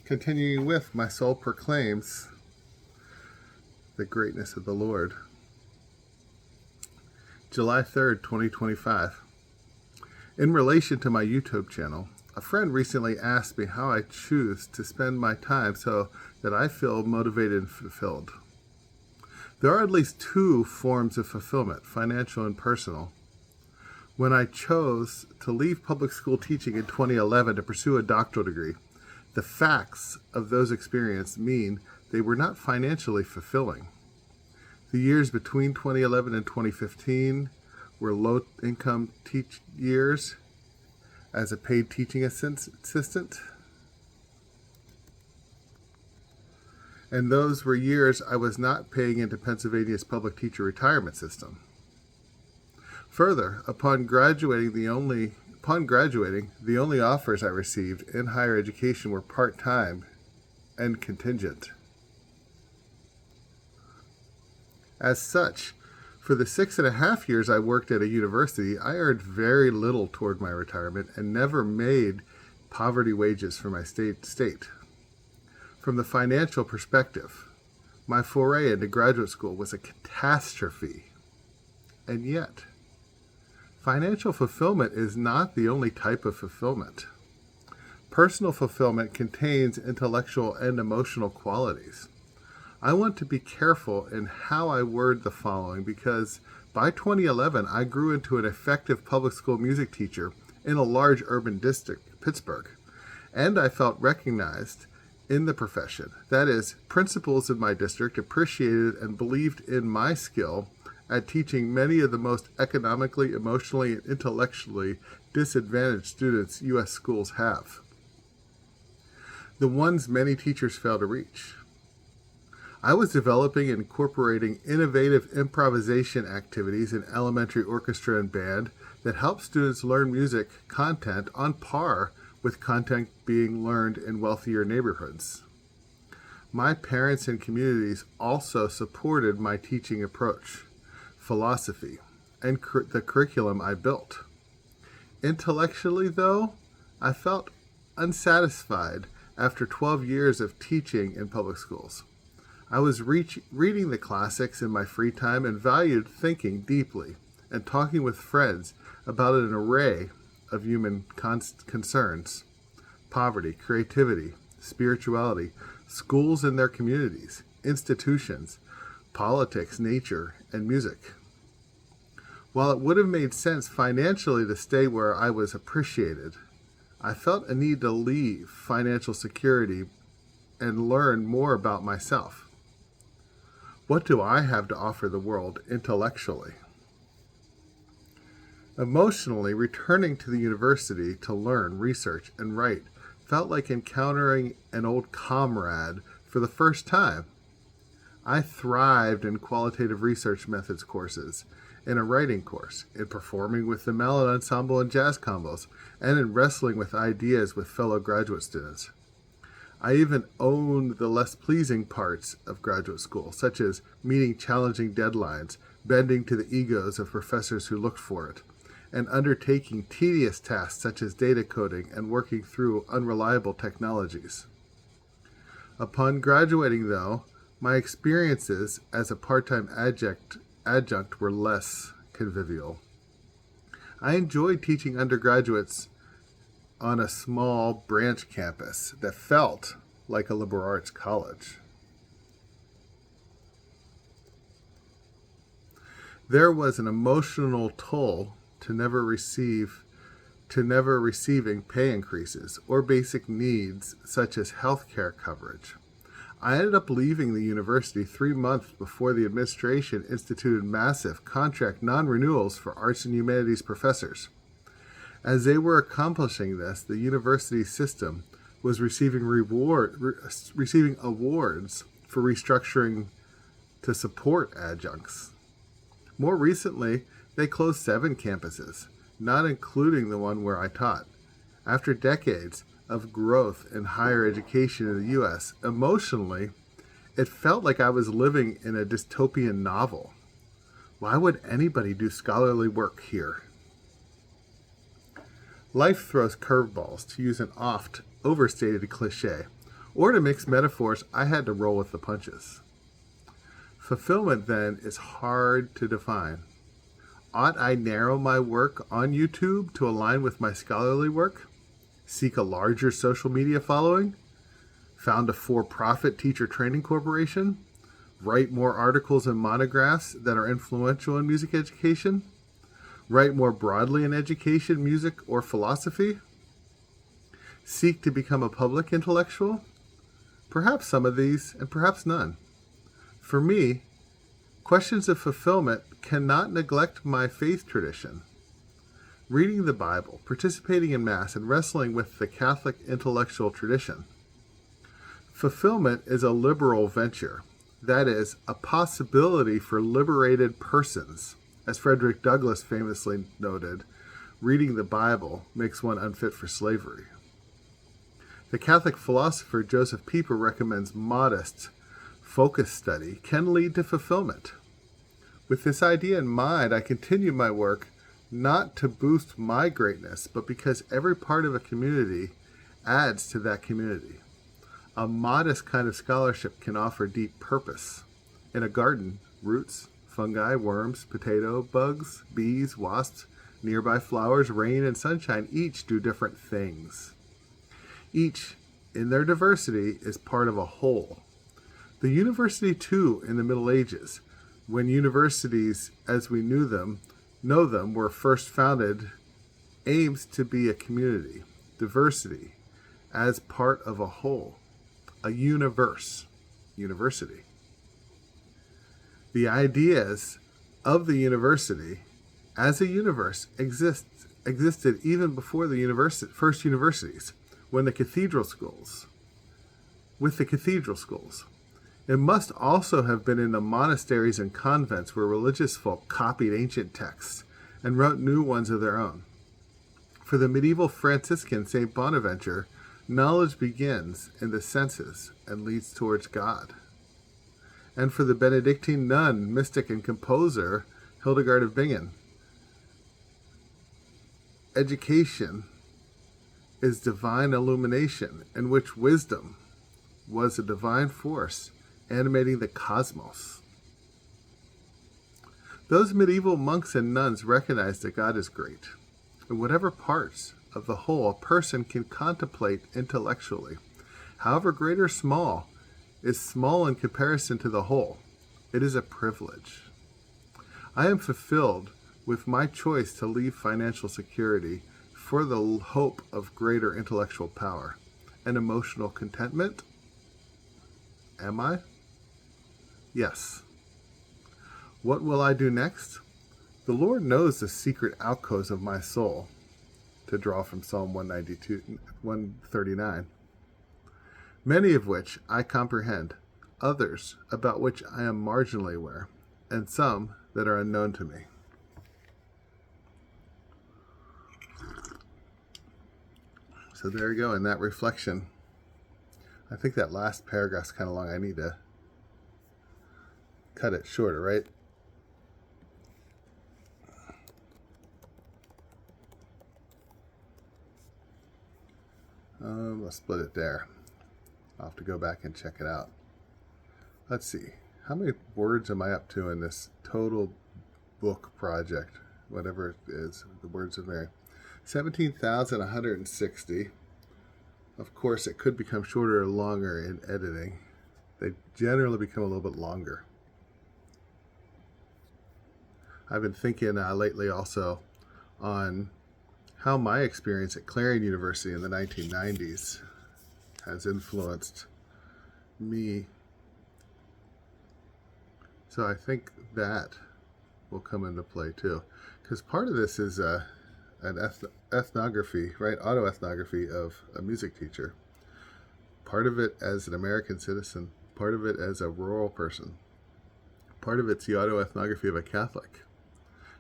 Continuing with My Soul Proclaims the Greatness of the Lord. July 3rd, 2025. In relation to my YouTube channel, a friend recently asked me how I choose to spend my time so that I feel motivated and fulfilled. There are at least two forms of fulfillment, financial and personal. When I chose to leave public school teaching in 2011 to pursue a doctoral degree, the facts of those experiences mean they were not financially fulfilling. The years between 2011 and 2015 were low-income years as a paid teaching assistant. And those were years I was not paying into Pennsylvania's public teacher retirement system. Further, upon graduating, the only offers I received in higher education were part-time and contingent. As such, for the 6.5 years I worked at a university, I earned very little toward my retirement and never made poverty wages for my state. From the financial perspective, my foray into graduate school was a catastrophe. And yet, financial fulfillment is not the only type of fulfillment. Personal fulfillment contains intellectual and emotional qualities. I want to be careful in how I word the following because by 2011, I grew into an effective public school music teacher in a large urban district, Pittsburgh, and I felt recognized in the profession. That is, principals in my district appreciated and believed in my skill at teaching many of the most economically, emotionally, and intellectually disadvantaged students U.S. schools have. The ones many teachers fail to reach. I was developing and incorporating innovative improvisation activities in elementary orchestra and band that help students learn music content on par with content being learned in wealthier neighborhoods. My parents and communities also supported my teaching approach, philosophy, and the curriculum I built. Intellectually, though, I felt unsatisfied after 12 years of teaching in public schools. I was reading the classics in my free time and valued thinking deeply and talking with friends about an array of human concerns: poverty, creativity, spirituality, schools and their communities, institutions, politics, nature, and music. While it would have made sense financially to stay where I was appreciated, I felt a need to leave financial security and learn more about myself. What do I have to offer the world intellectually? Emotionally, returning to the university to learn, research, and write felt like encountering an old comrade for the first time. I thrived in qualitative research methods courses, in a writing course, in performing with the Mellon Ensemble and jazz combos, and in wrestling with ideas with fellow graduate students. I even owned the less pleasing parts of graduate school, such as meeting challenging deadlines, bending to the egos of professors who looked for it, and undertaking tedious tasks such as data coding and working through unreliable technologies. Upon graduating, though, my experiences as a part-time adjunct were less convivial. I enjoyed teaching undergraduates on a small branch campus that felt like a liberal arts college. There was an emotional toll to never receiving pay increases or basic needs such as health care coverage. I ended up leaving the university 3 months before the administration instituted massive contract non-renewals for arts and humanities professors. As they were accomplishing this, the university system was receiving awards for restructuring to support adjuncts. More recently, they closed 7 campuses, not including the one where I taught. After decades of growth in higher education in the U.S., emotionally, it felt like I was living in a dystopian novel. Why would anybody do scholarly work here? Life throws curveballs, to use an oft overstated cliche. Or to mix metaphors, I had to roll with the punches. Fulfillment, then, is hard to define. Ought I narrow my work on YouTube to align with my scholarly work? Seek a larger social media following? Found a for-profit teacher training corporation? Write more articles and monographs that are influential in music education? Write more broadly in education, music, or philosophy? Seek to become a public intellectual? Perhaps some of these, and perhaps none. For me, questions of fulfillment cannot neglect my faith tradition. Reading the Bible, participating in Mass, and wrestling with the Catholic intellectual tradition. Fulfillment is a liberal venture. That is, a possibility for liberated persons. As Frederick Douglass famously noted, reading the Bible makes one unfit for slavery. The Catholic philosopher Joseph Pieper recommends modest, focused study can lead to fulfillment. With this idea in mind, I continue my work not to boost my greatness, but because every part of a community adds to that community. A modest kind of scholarship can offer deep purpose. In a garden, roots, fungi, worms, potato, bugs, bees, wasps, nearby flowers, rain, and sunshine each do different things. Each, in their diversity, is part of a whole. The university, too, in the Middle Ages, when universities, as we know them, were first founded, aims to be a community, diversity, as part of a whole, a university. The ideas of the university as a universe existed even before the first universities, with the cathedral schools. It must also have been in the monasteries and convents where religious folk copied ancient texts and wrote new ones of their own. For the medieval Franciscan St. Bonaventure, knowledge begins in the senses and leads towards God. And for the Benedictine nun, mystic, and composer Hildegard of Bingen, education is divine illumination, in which wisdom was a divine force animating the cosmos. Those medieval monks and nuns recognized that God is great, in whatever parts of the whole a person can contemplate intellectually. However great or small, is small in comparison to the whole. It is a privilege. I am fulfilled with my choice to leave financial security for the hope of greater intellectual power and emotional contentment. Am I? Yes. What will I do next? The Lord knows the secret alcoves of my soul, to draw from Psalm 139, many of which I comprehend, others about which I am marginally aware, and some that are unknown to me. So there you go, in that reflection. I think that last paragraph's kind of long. I need to cut it shorter, right? Let's split it there. I'll have to go back and check it out. Let's see. How many words am I up to in this total book project? Whatever it is, the Words of Mary. 17,160. Of course, it could become shorter or longer in editing. They generally become a little bit longer. I've been thinking lately also on how my experience at Clarion University in the 1990s has influenced me. So I think that will come into play too. Because part of this is an ethnography, right? Autoethnography of a music teacher. Part of it as an American citizen. Part of it as a rural person. Part of it's the autoethnography of a Catholic.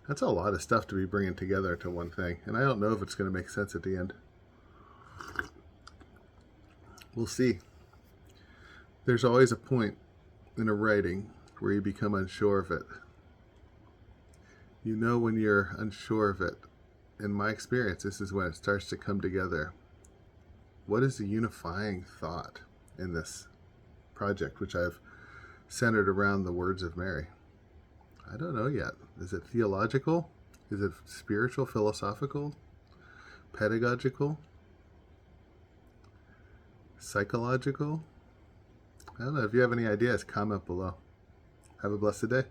That's a lot of stuff to be bringing together to one thing. And I don't know if it's going to make sense at the end. We'll see. There's always a point in a writing where you become unsure of it. You know when you're unsure of it. In my experience, this is when it starts to come together. What is the unifying thought? in this project, which I've centered around the words of Mary? I don't know yet. Is it theological? Is it spiritual, philosophical, pedagogical, psychological? I don't know. If you have any ideas, comment below. Have a blessed day.